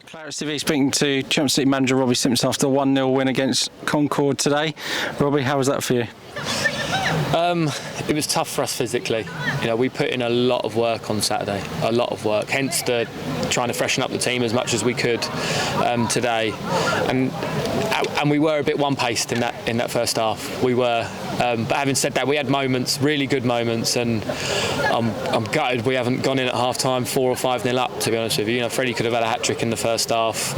Claret TV speaking to Champions League manager Robbie Simpson after a 1-0 win against Concord today. Robbie, how was that for you? It was tough for us physically. You know, we put in a lot of work on Saturday, a lot of work. Hence the trying to freshen up the team as much as we could today, and we were a bit one-paced in that first half. We were, but having said that, we had moments, really good moments, and I'm gutted we haven't gone in at half-time 4 or 5-0 up. To be honest with you, Freddie could have had a hat-trick in the first half.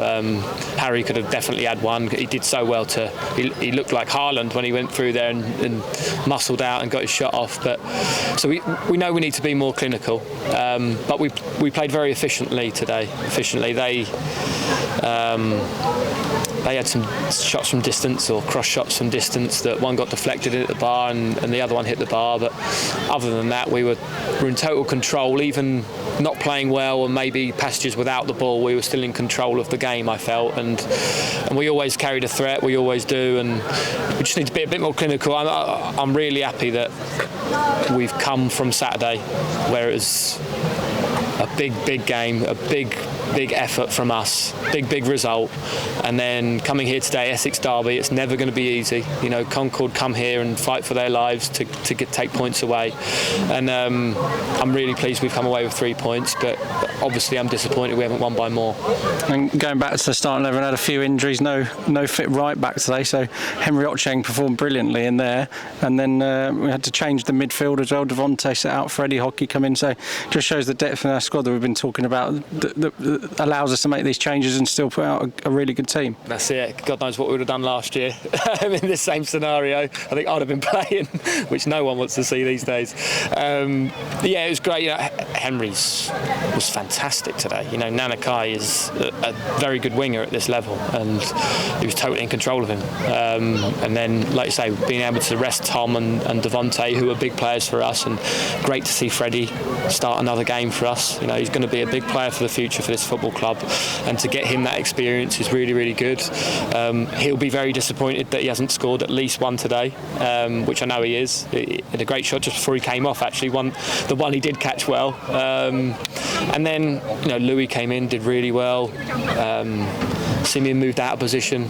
Harry could have definitely had one. He did so well he looked like Haaland when he went through there and muscled out and got his shot off. But so we know we need to be more clinical, but we played very efficiently today. They had some shots from distance or cross shots from distance that one got deflected at the bar and the other one hit the bar. But other than that, we were in total control. Even not playing well and maybe passages without the ball, we were still in control of the game, I felt. And we always carried a threat. We always do. And we just need to be a bit more clinical. I'm really happy that we've come from Saturday, where it was a big game, a big effort from us, big result, and then coming here today, Essex Derby, it's never going to be easy. Concord come here and fight for their lives to take points away, and I'm really pleased we've come away with 3 points, but obviously I'm disappointed we haven't won by more. And going back to the starting 11, had a few injuries, no fit right back today, so Henry Otcheng performed brilliantly in there, and then we had to change the midfield as well. Devontae set out, Freddie Hockey come in, so just shows the depth in our squad that we've been talking about, that allows us to make these changes and still put out a really good team. That's it. God knows what we would have done last year in this same scenario. I think I'd have been playing, which no one wants to see these days. Yeah, it was great. Henry's was fantastic today. Nanakai is a very good winger at this level, and he was totally in control of him. And then, like you say, being able to rest Tom and Devontae, who are big players for us, and great to see Freddie start another game for us. He's going to be a big player for the future for this football club, and to get him that experience is really, really good. He'll be very disappointed that he hasn't scored at least one today, which I know he is. He had a great shot just before he came off, actually, the one he did catch well. And then, Louis came in, did really well. Simeon moved out of position,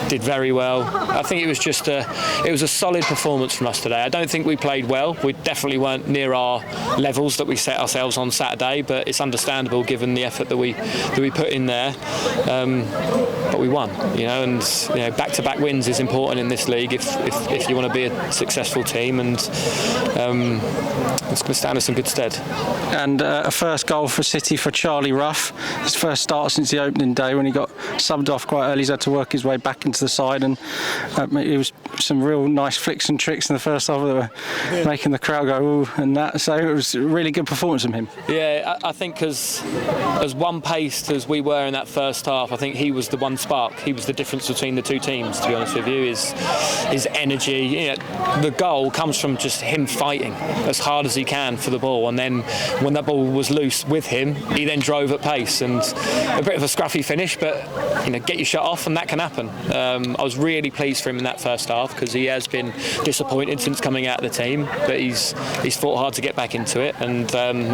did very well. I think it was a solid performance from us today. I don't think we played well. We definitely weren't near our levels that we set ourselves on Saturday, but it's understandable given the effort that we put in there. But we won, and back-to-back wins is important in this league if you want to be a successful team, and it's going to stand us in good stead. And a first goal for City for Charlie Ruff. His first start since the opening day when he got subbed off quite early. He's had to work his way back into the side, and it was some real nice flicks and tricks in the first half that were making the crowd go ooh and that. So it was a really good performance from him. Yeah, I think as one-paced as we were in that first half, I think he was the one spark. He was the difference between the two teams, to be honest with you. His energy, the goal comes from just him fighting as hard as he can for the ball, and then when that ball was loose with him, he then drove at pace, and a bit of a scruffy finish, but get your shot off and that can happen. I was really pleased for him in that first half because he has been disappointed since coming out of the team, but he's fought hard to get back into it, and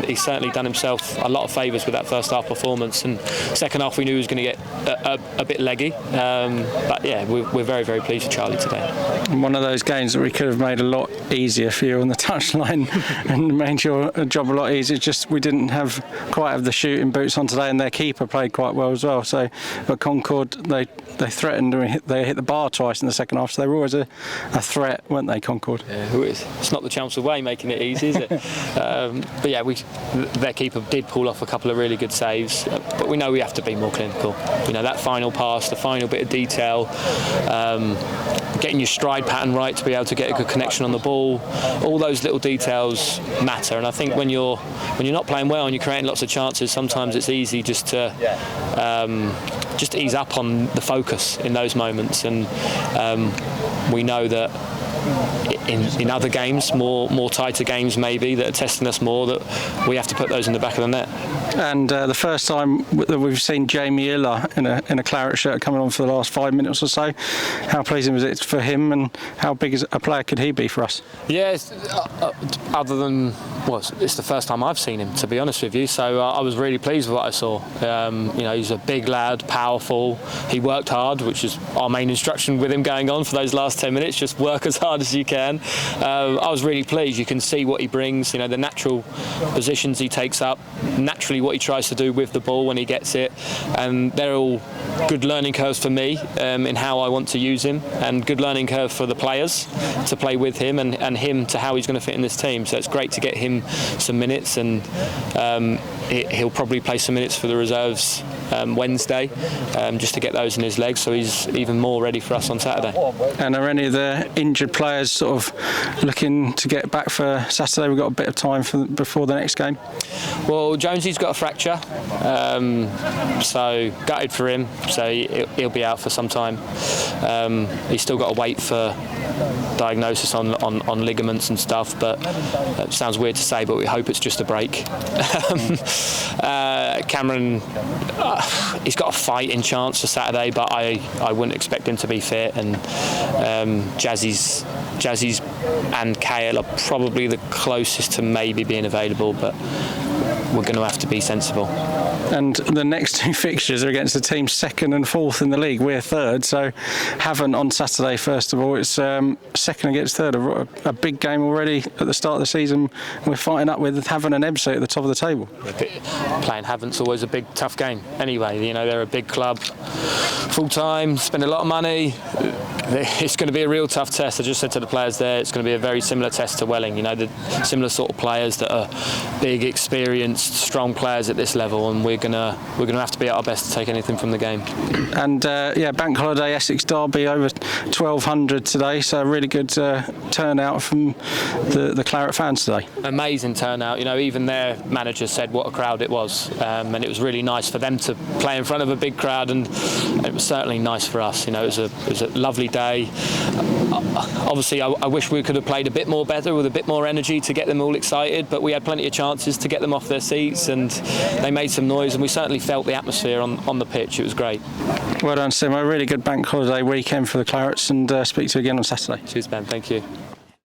he's certainly done himself a lot of favours with that first half performance. And second half we knew he was going to get a bit leggy, but yeah, we're very, very pleased with Charlie today. One of those games that we could have made a lot easier for you on the touchline and made your job a lot easier. Just we didn't quite have the shooting boots on today, and their keeper played quite well as well. So, but Concord, they threatened and they hit the bar twice in the second half, so they were always a threat, weren't they, Concord? Yeah, it's not the Chelmsford way making it easy, is it? But yeah, their keeper did pull off a couple of really good saves, but we know we have to be more clinical. That final pass, the final bit of detail, getting your stride pattern right to be able to get a good connection on the ball, all those little details matter. And I think when you're not playing well and you're creating lots of chances, sometimes it's easy just to just ease up on the focus in those moments. And we know that in other games, more tighter games maybe, that are testing us more, that we have to put those in the back of the net. And the first time that we've seen Jamie Iller in a Claret shirt coming on for the last 5 minutes or so, how pleasing was it for him, and how big as a player could he be for us? Yeah, other than, well, it's the first time I've seen him, to be honest with you, so I was really pleased with what I saw. He's a big lad, powerful, he worked hard, which is our main instruction with him going on for those last 10 minutes, just work as hard as you can. I was really pleased. You can see what he brings, the natural positions he takes up, naturally what he tries to do with the ball when he gets it, and they're all good learning curves for me in how I want to use him, and good learning curve for the players to play with him, and him to how he's going to fit in this team. So it's great to get him some minutes, and he'll probably play some minutes for the reserves Wednesday, just to get those in his legs, so he's even more ready for us on Saturday. And are any of the injured players sort of looking to get back for Saturday? We've got a bit of time before the next game. Well, Jonesy's got a fracture, so gutted for him, so he'll be out for some time. He's still got to wait for diagnosis on ligaments and stuff, but it sounds weird to say, but we hope it's just a break. Cameron, he's got a fighting chance for Saturday, but I wouldn't expect him to be fit, and Jazzy's and Kale are probably the closest to maybe being available, but we're going to have to be sensible. And the next two fixtures are against the teams second and fourth in the league. We're third, so Havant on Saturday first of all. It's second against third, a big game already at the start of the season. We're fighting up with Havant and Ebbsfleet at the top of the table. Playing Havant's always a big tough game anyway. They're a big club, full time, spend a lot of money. It's going to be a real tough test. I just said to the players there, it's going to be a very similar test to Welling. The similar sort of players that are big, experienced, strong players at this level, and we're gonna have to be at our best to take anything from the game. And Bank Holiday Essex Derby over 1,200 today, so a really good turnout from the Claret fans today. Amazing turnout. Even their manager said what a crowd it was, and it was really nice for them to play in front of a big crowd, and it was certainly nice for us. It was a lovely day. Obviously, I wish we could have played a bit more better with a bit more energy to get them all excited, but we had plenty of chances to get them off their seats, and they made some noise, and we certainly felt the atmosphere on the pitch. It was great. Well done, Simo. A really good Bank Holiday weekend for the Clarets, and speak to you again on Saturday. Cheers, Ben. Thank you.